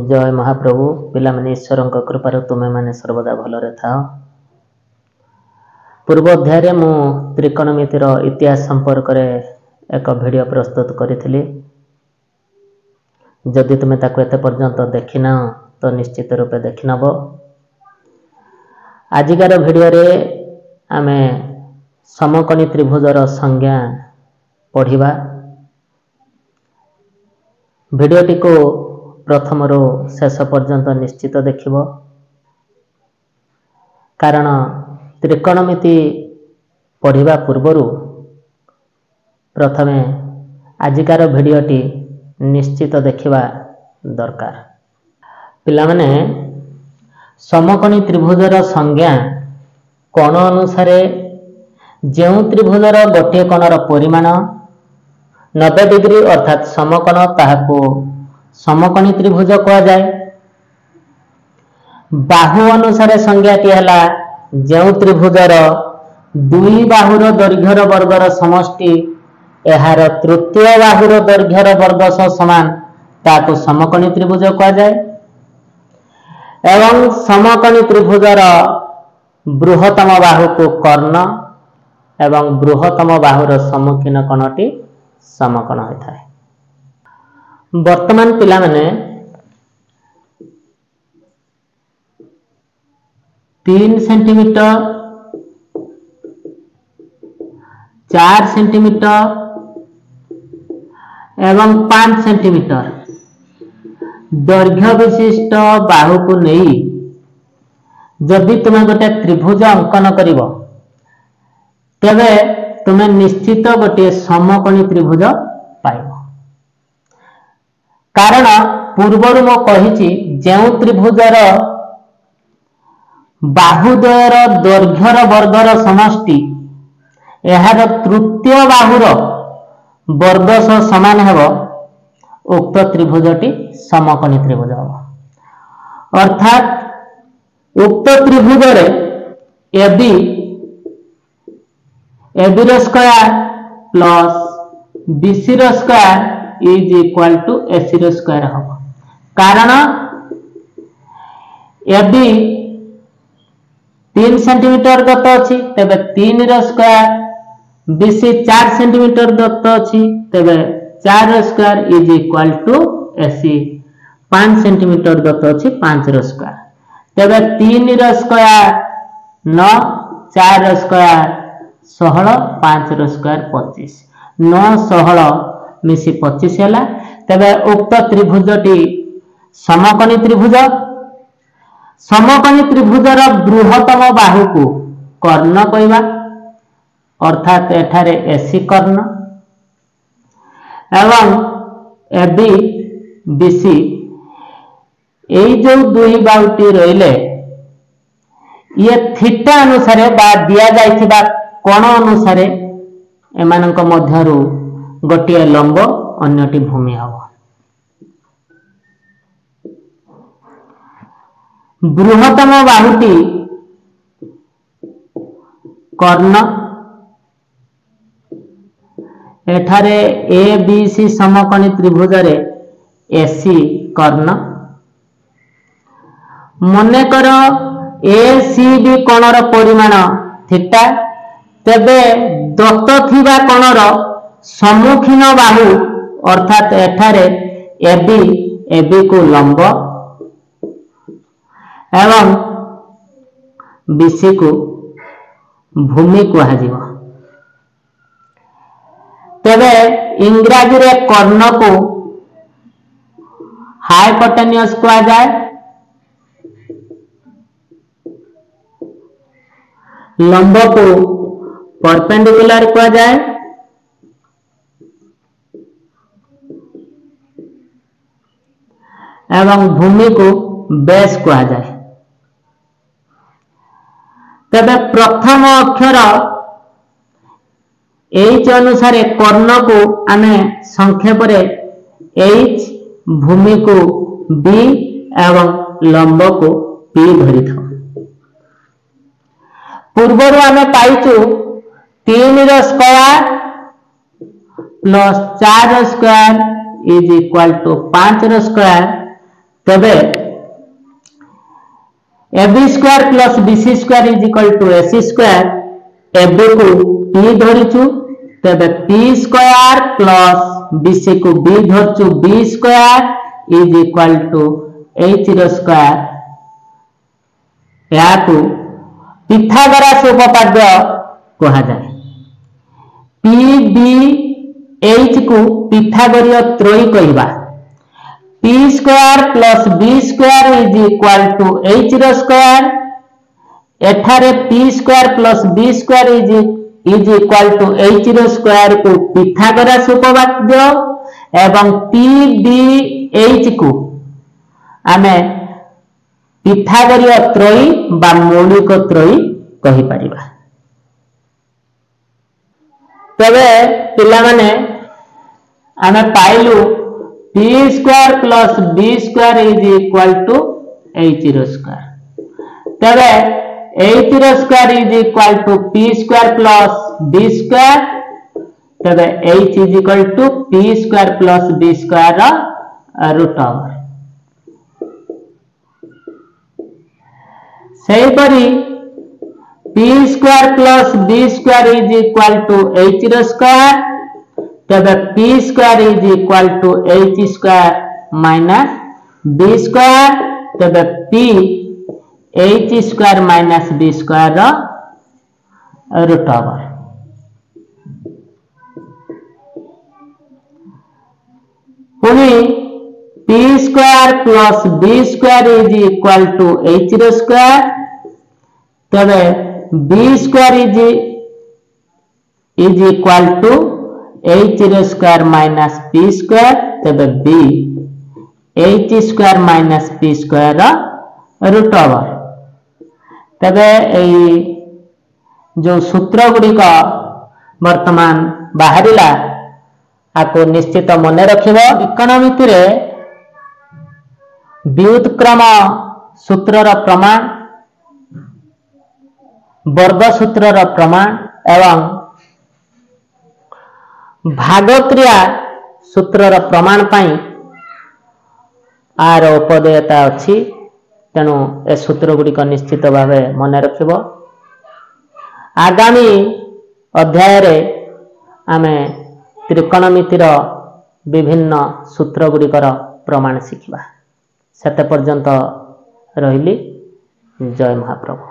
जय महाप्रभु पिला माने ईश्वर कृपार तुम्हें माने सर्वदा भलरे था। पूर्व अध्याय रे मु त्रिकोणमितिर इतिहास संपर्क रे एक वीडियो प्रस्तुत करी। जदि तुम्हें ताको एते पर्यंत देखिना तो निश्चित रूपे देखि नब। आजिकार वीडियो रे आमे समकोणी त्रिभुजर संज्ञा पढ़िबा। वीडियोटी को प्रथम रो शेष पर्यंत निश्चित देखिबो, कारण त्रिकोणमिति पढ़िबा पूर्वरु प्रथमे आजिकार वीडियोटी निश्चित देखिबा दरकार। पिला माने समकोणी त्रिभुजर संज्ञा कोण अनुसार जो त्रिभुजर गोटे कोणर परिमाण 90 डिग्री अर्थात समकोण ताहाको समकोणी त्रिभुज कहा जाए। बाहु अनुसार संज्ञाटी हला जो त्रिभुजर दुई बाहुर दैर्घ्यर वर्गर समष्टि एहार तृतीय बाहुर दैर्घ्यर वर्ग सह समान ताको समकोणी त्रिभुज कहा जाए। एवं समकोणी त्रिभुजर बृहत्तम बाहु को कर्ण एवं बृहत्तम बाहुर सम्मुखीन कोणटी समकोण होता है। वर्तमान पिला माने 3 सेंटीमीटर 4 सेंटीमीटर एवं 5 सेंटीमीटर दैर्घ्य विशिष्ट बाहु को नहीं जदि तुम्हें गोटे त्रिभुज अंकन करिवो तेबे तुम्हें निश्चित गोटे समकोणी त्रिभुज पाइबो। कारण पूर्वरु मो कहिछि जो त्रिभुजर बाहुद्वयर दैर्घ्यर वर्गर समष्टि एहार तृतीय बाहुर वर्ग सह समान हेबो उक्त त्रिभुजटी समकोणी त्रिभुज हेबो। अर्थात उक्त त्रिभुज रे AB रो स्क्वायर प्लस BC रो square is equal to AC रो स्क्वायर हेबो। कारण AB 3 सेंटीमीटर दत्त अछि तबे 3 रो स्क्वायर, BC 4 सेंटीमीटर दत्त अछि तबे 4 रो square is equal to AC 5 centimetre दत्त अछि 5 रो स्क्वायर तबे 3 रो स्क्वायर 9, 4 रो स्क्वायर 16, 5 रो स्क्वायर 25, 9 16 मिसी 25 हैला। तबे उक्त त्रिभुजटी समकोणी त्रिभुज। समकोणी त्रिभुजर बृहत्तम बाहु को कर्ण कहवा अर्थात एठारे AC कर्ण एवं AB BC एई जो दुई बाहुटी रहिले ये थीटा अनुसार बा दिया जाइथिबा कोण अनुसार एमानक मध्यरु गोटिए लंब अन्यटी भूमि हबो। बृहत्तम बाहुटी कर्ण एठारे ABC समकोणी त्रिभुज रे AC कर्ण। मने कर ACB कोणर परिमाण थीटा तेबे दत्त थिबा कोणर सम्मुखीन बाहु अर्थात एठारे AB को लंब एवं BC को भूमि कहा जिवो। तेबे इंग्रजी रे कर्ण को हाइपोटेन्यूस कहा जाए, लंब को परपेंडिकुलर कहा जाए एवं भूमि को बेस कहा जाए। तबे प्रथम अक्षर H अनुसार कर्ण को आमे संक्षेप रे H, भूमि को B एवं लंब को P धरि था। पूर्वर आमे पाइचु 3 रो स्क्वायर प्लस 4 रो स्क्वायर इज इक्वल टू 5 रो स्क्वायर तबे AB square plus BC square is equal to AC square AB को P धरिचु तबे P स्क्वायर प्लस BC को B धरचु B square is equal to H रो स्क्वायर या को पिथागोरस उपपाद्य कहा जाए। PBH को पिथागोरीय त्रयी कहबा P square plus B square is equal to H रो स्क्वायर एठारे P square plus B square is equal to H रो स्क्वायर को पिथागोरस उपपाद्य एवं PBH को आमे पिथागोरीय त्रयी बा मौलिक त्रयी कहि परिबा। तबे पिला माने आमे पाइलु P square plus B square is equal to H रो स्क्वायर तबे H रो square is equal to P square plus B square तबे H is equal to P square plus B square root over सही परी P square plus B square is equal to H रो square तबे P square is equal to H square minus B square तबे P H square minus B square रो root over पुनी P square plus B square is equal to H रो square तबे B square is equal to H रो square minus P square तबे B H square minus P square root over तबे जो सूत्र गुडी का वर्तमान बाहरिला आको निश्चित मन रखिबो। इकोनॉमिक्स रे व्युत्क्रम सूत्र रो प्रमाण वर्ग सूत्र रो प्रमाण एवं भाग क्रिया सूत्र रो प्रमाण पाई आर उपदेयता अछि तेणु ए सूत्र गुडी को निश्चित भावे मन रखिबो। आगामी अध्याय रे आमे त्रिकोणमिति रो विभिन्न सूत्र गुडी कर प्रमाण शिखिबा। सेते पर्यंत रहिली। जय महाप्रभु।